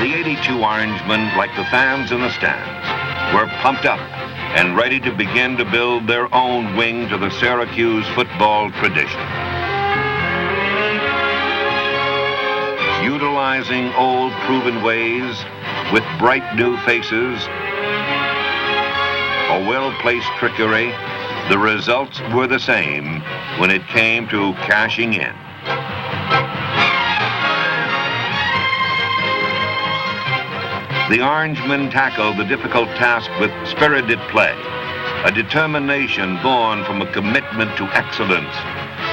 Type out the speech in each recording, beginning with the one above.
The 82 Orangemen, like the fans in the stands, were pumped up and ready to begin to build their own wing to the Syracuse football tradition. Utilizing old proven ways with bright new faces or well-placed trickery, the results were the same when it came to cashing in. The Orangemen tackled the difficult task with spirited play, a determination born from a commitment to excellence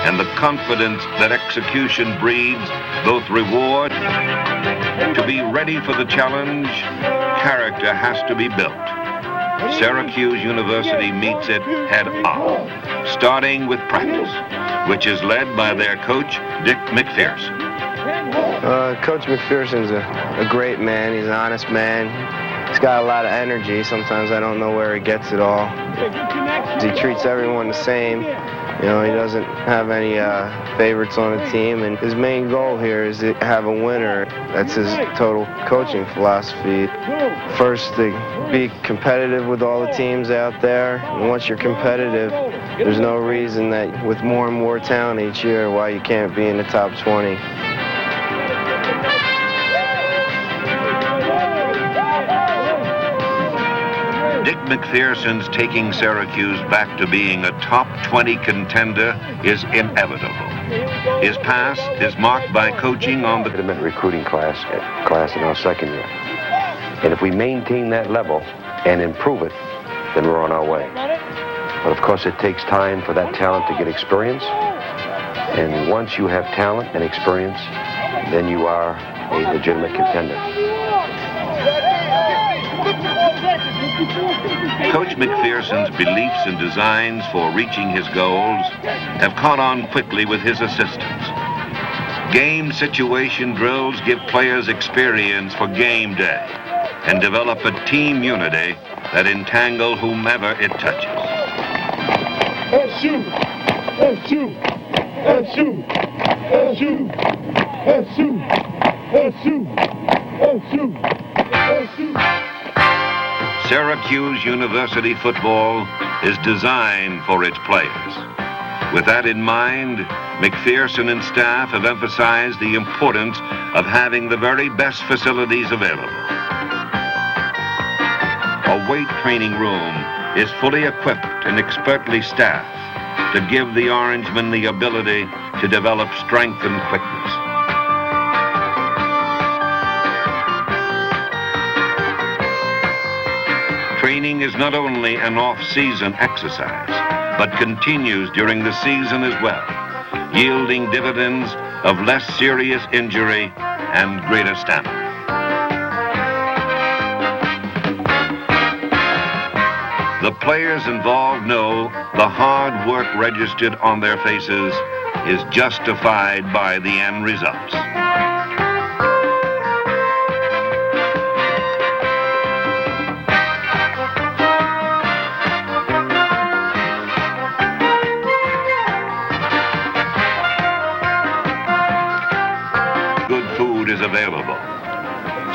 and the confidence that execution breeds both reward. To be ready for the challenge, character has to be built. Syracuse University meets it head on, starting with practice, which is led by their coach, Dick McPherson. Coach McPherson's a great man. He's an honest man. He's got a lot of energy. Sometimes I don't know where he gets it all. He treats everyone the same. You know, he doesn't have any favorites on the team, and his main goal here is to have a winner. That's his total coaching philosophy. First, to be competitive with all the teams out there, and once you're competitive, there's no reason that with more and more talent each year why you can't be in the top 20. Dick McPherson's taking Syracuse back to being a top 20 contender is inevitable. His past is marked by coaching on the recruiting class in our second year. And if we maintain that level and improve it, then we're on our way. But of course, it takes time for that talent to get experience. And once you have talent and experience, then you are a legitimate contender. Coach McPherson's beliefs and designs for reaching his goals have caught on quickly with his assistants. Game situation drills give players experience for game day and develop a team unity that entangle whomever it touches. And shoot! And shoot! And shoot! And shoot! And shoot! And shoot! And shoot! And shoot! Syracuse University football is designed for its players. With that in mind, McPherson and staff have emphasized the importance of having the very best facilities available. A weight training room is fully equipped and expertly staffed to give the Orangemen the ability to develop strength and quickness. Training is not only an off-season exercise, but continues during the season as well, yielding dividends of less serious injury and greater stamina. The players involved know the hard work registered on their faces is justified by the end results. Is available.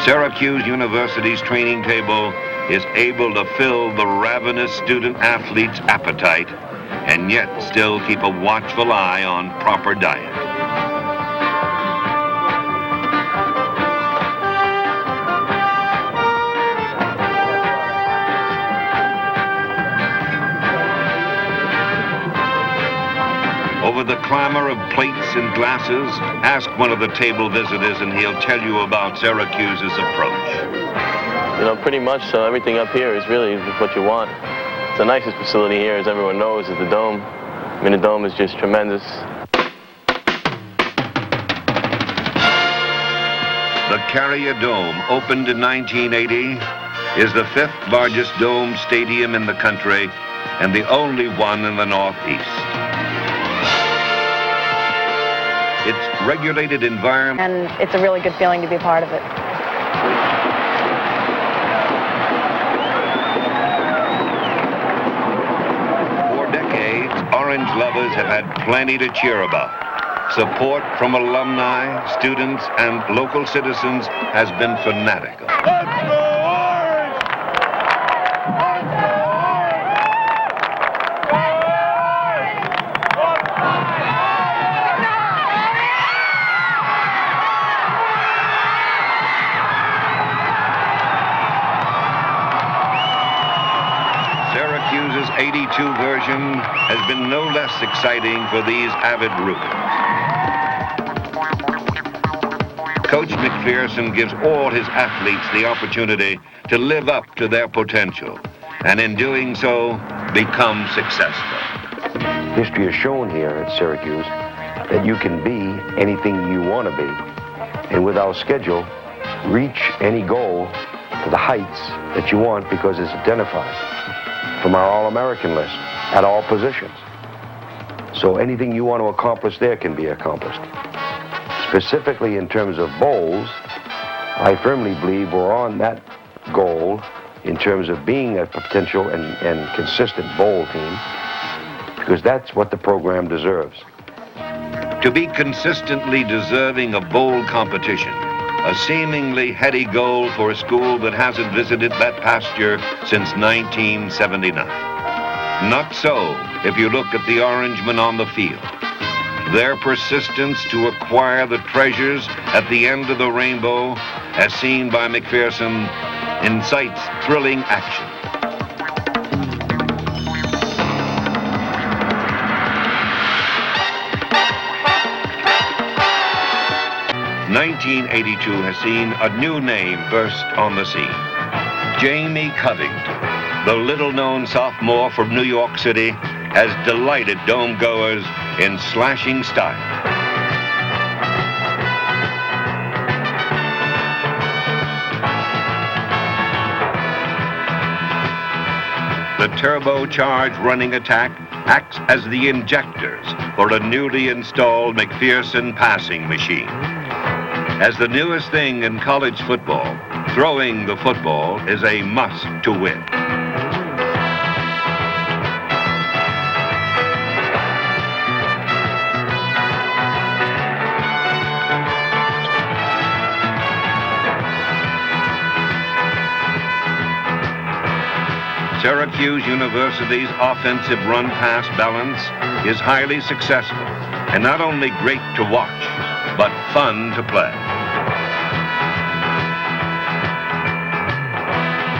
Syracuse University's training table is able to fill the ravenous student athlete's appetite and yet still keep a watchful eye on proper diet. Over the clamor of plates and glasses, ask one of the table visitors and he'll tell you about Syracuse's approach. You know, pretty much so. Everything up here is really what you want. The nicest facility here, as everyone knows, is the Dome. I mean, the Dome is just tremendous. The Carrier Dome, opened in 1980, is the 5th largest dome stadium in the country and the only one in the Northeast. Its regulated environment. And it's a really good feeling to be a part of it. For decades, Orange lovers have had plenty to cheer about. Support from alumni, students, and local citizens has been fanatical. Let's go Orange! Let's go Syracuse's 82 version has been no less exciting for these avid rooters. Coach McPherson gives all his athletes the opportunity to live up to their potential, and in doing so, become successful. History has shown here at Syracuse that you can be anything you want to be, and with our schedule, reach any goal to the heights that you want because it's identified from our All-American list at all positions. So anything you want to accomplish there can be accomplished. Specifically in terms of bowls, I firmly believe we're on that goal in terms of being a potential and consistent bowl team, because that's what the program deserves. To be consistently deserving of bowl competition, a seemingly heady goal for a school that hasn't visited that pasture since 1979. Not so if you look at the Orangemen on the field. Their persistence to acquire the treasures at the end of the rainbow, as seen by McPherson, incites thrilling action. '82 has seen a new name burst on the scene. Jamie Covington, the little-known sophomore from New York City, has delighted dome goers in slashing style. The turbocharged running attack acts as the injectors for a newly installed McPherson passing machine. As the newest thing in college football, throwing the football is a must to win. Syracuse University's offensive run-pass balance is highly successful and not only great to watch, but fun to play.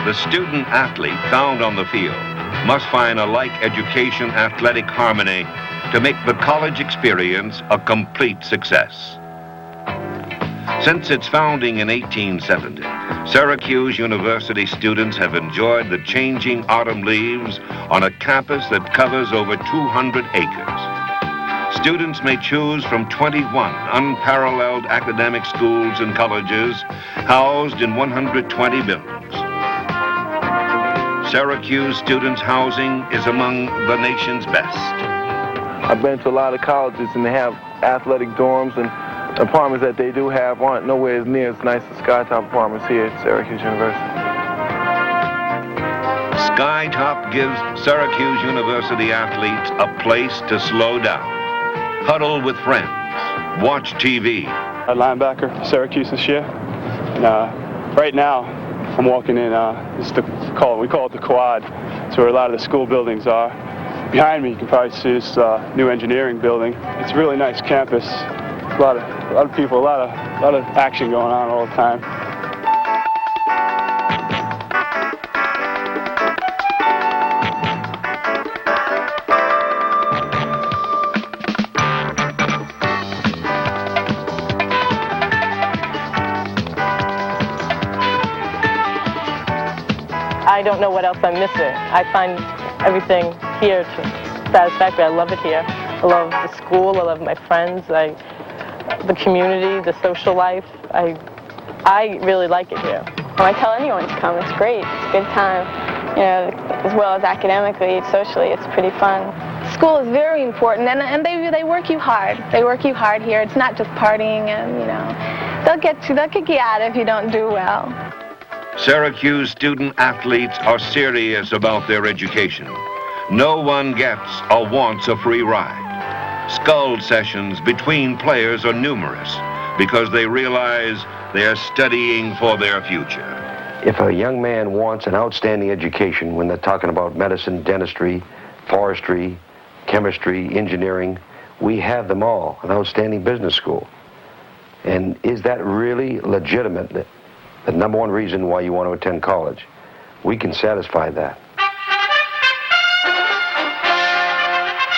The student athlete found on the field must find a like education athletic harmony to make the college experience a complete success. Since its founding in 1870, Syracuse University students have enjoyed the changing autumn leaves on a campus that covers over 200 acres. Students may choose from 21 unparalleled academic schools and colleges housed in 120 buildings. Syracuse students' housing is among the nation's best. I've been to a lot of colleges and they have athletic dorms, and apartments that they do have aren't nowhere near as nice as Skytop apartments here at Syracuse University. Skytop gives Syracuse University athletes a place to slow down, huddle with friends, watch TV. A linebacker for Syracuse this year. And right now, I'm walking in, we call it the quad. It's where a lot of the school buildings are. Behind me, you can probably see this new engineering building. It's a really nice campus. A lot of people, a lot of action going on all the time. I don't know what else I'm missing. I find everything here satisfactory. I love it here. I love the school. I love my friends. The community, the social life. I really like it here. I tell anyone to come. It's great. It's a good time. You know, as well as academically, socially, it's pretty fun. School is very important, and they work you hard. They work you hard here. It's not just partying, and you know, they'll kick you out if you don't do well. Syracuse student athletes are serious about their education. No one gets or wants a free ride. skull sessions between players are numerous because they realize they are studying for their future. If a young man wants an outstanding education, when they're talking about medicine, dentistry, forestry, chemistry, engineering, we have them all, an outstanding business school. And is that really legitimate, the number one reason why you want to attend college? We can satisfy that.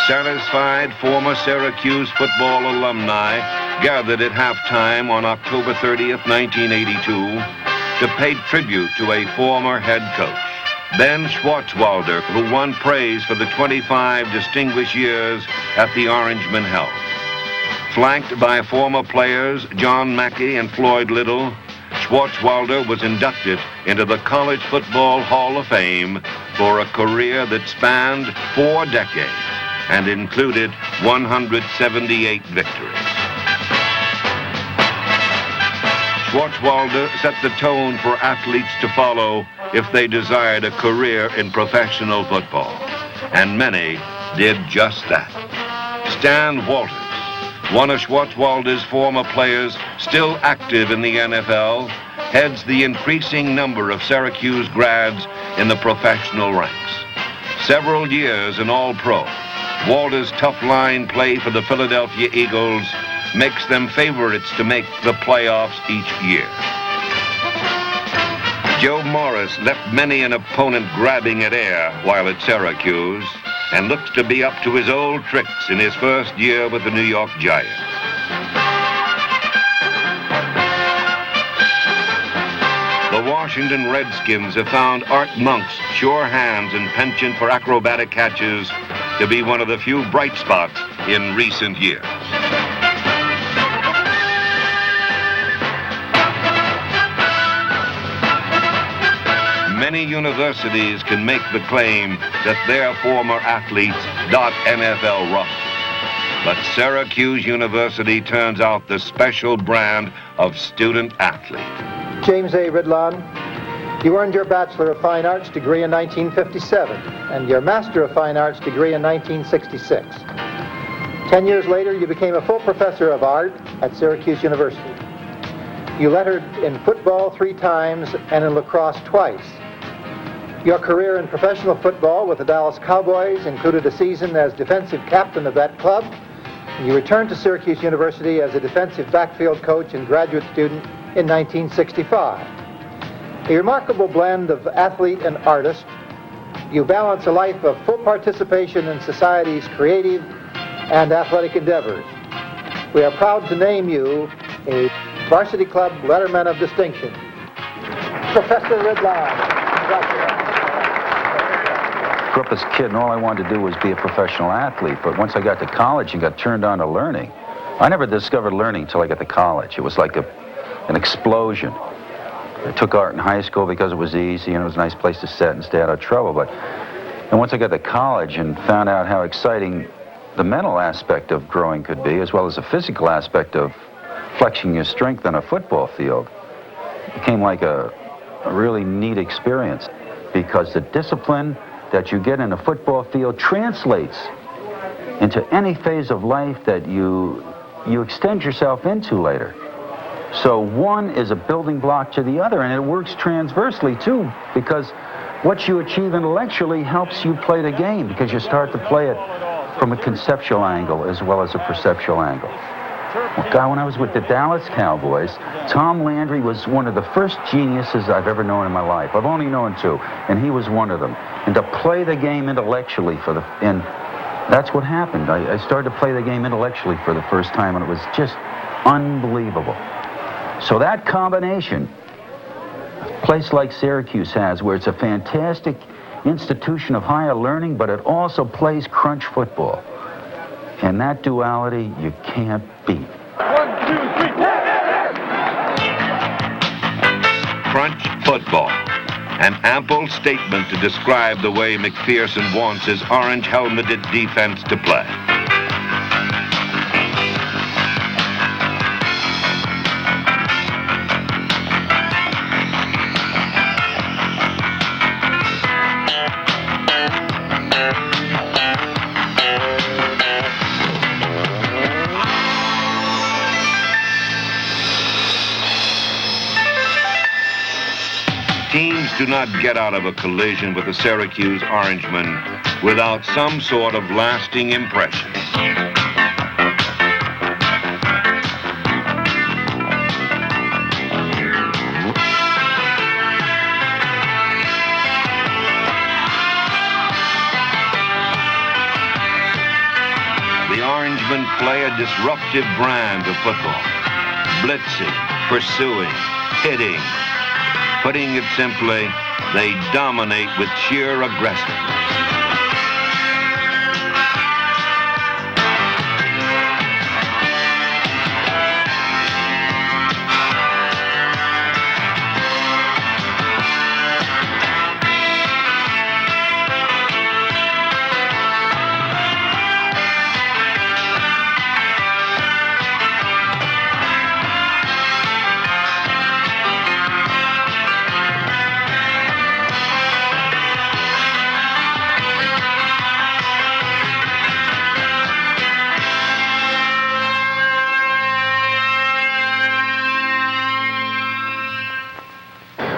Satisfied former Syracuse football alumni gathered at halftime on October 30th, 1982, to pay tribute to a former head coach, Ben Schwartzwalder, who won praise for the 25 distinguished years at the Orangemen held. Flanked by former players John Mackey and Floyd Little, Schwartzwalder was inducted into the College Football Hall of Fame for a career that spanned 4 decades and included 178 victories. Schwartzwalder set the tone for athletes to follow if they desired a career in professional football, and many did just that. Stan Walters, one of Schwartzwalder's former players still active in the NFL, heads the increasing number of Syracuse grads in the professional ranks. Several years in All-Pro, Walter's tough line play for the Philadelphia Eagles makes them favorites to make the playoffs each year. Joe Morris left many an opponent grabbing at air while at Syracuse and looks to be up to his old tricks in his first year with the New York Giants. The Washington Redskins have found Art Monk's sure hands and penchant for acrobatic catches to be one of the few bright spots in recent years. Many universities can make the claim that their former athletes dot NFL roster. But Syracuse University turns out the special brand of student athlete. James A. Ridlon, you earned your Bachelor of Fine Arts degree in 1957 and your Master of Fine Arts degree in 1966. 10 years later, you became a full professor of art at Syracuse University. You lettered in football 3 times and in lacrosse twice. Your career in professional football with the Dallas Cowboys included a season as defensive captain of that club. You returned to Syracuse University as a defensive backfield coach and graduate student in 1965. A remarkable blend of athlete and artist, you balance a life of full participation in society's creative and athletic endeavors. We are proud to name you a Varsity Club Letterman of Distinction. Professor Ridlon. I grew up as a kid, and all I wanted to do was be a professional athlete. But once I got to college and got turned on to learning, I never discovered learning until I got to college. It was like an explosion. I took art in high school because it was easy and it was a nice place to sit and stay out of trouble. And once I got to college and found out how exciting the mental aspect of growing could be, as well as the physical aspect of flexing your strength on a football field, it became like a really neat experience, because the discipline that you get in a football field translates into any phase of life that you extend yourself into later. So one is a building block to the other, and it works transversely too, because what you achieve intellectually helps you play the game, because you start to play it from a conceptual angle as well as a perceptual angle. Well, God, when I was with the Dallas Cowboys, Tom Landry was one of the first geniuses I've ever known in my life. I've only known 2, and he was one of them. And to play the game intellectually and that's what happened. I started to play the game intellectually for the first time, and it was just unbelievable. So that combination, a place like Syracuse has, where it's a fantastic institution of higher learning, but it also plays crunch football. And that duality, you can't beat. 1, 2, 3, Crunch football, an ample statement to describe the way McPherson wants his orange-helmeted defense to play. Teams do not get out of a collision with the Syracuse Orangemen without some sort of lasting impression. The Orangemen play a disruptive brand of football. Blitzing, pursuing, hitting. Putting it simply, they dominate with sheer aggressiveness.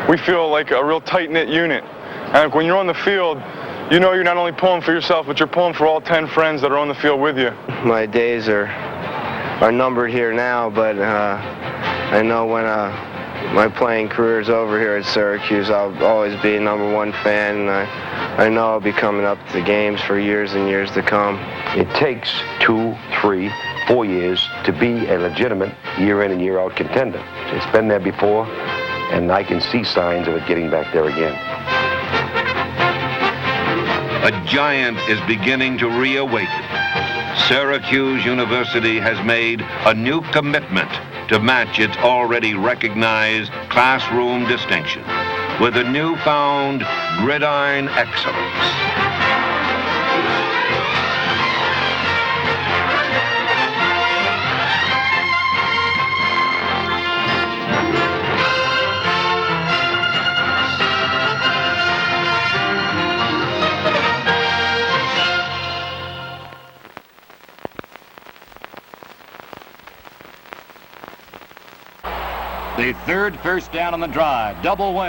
We feel like a real tight-knit unit. And when you're on the field, you know you're not only pulling for yourself, but you're pulling for all 10 friends that are on the field with you. My days are numbered here now, but I know when my playing career is over here at Syracuse, I'll always be a #1 fan, and I know I'll be coming up to the games for years and years to come. It takes 2, 3, 4 years to be a legitimate year-in and year-out contender. It's been there before, and I can see signs of it getting back there again. A giant is beginning to reawaken. Syracuse University has made a new commitment to match its already recognized classroom distinction with a newfound gridiron excellence. The third first down on the drive, double win.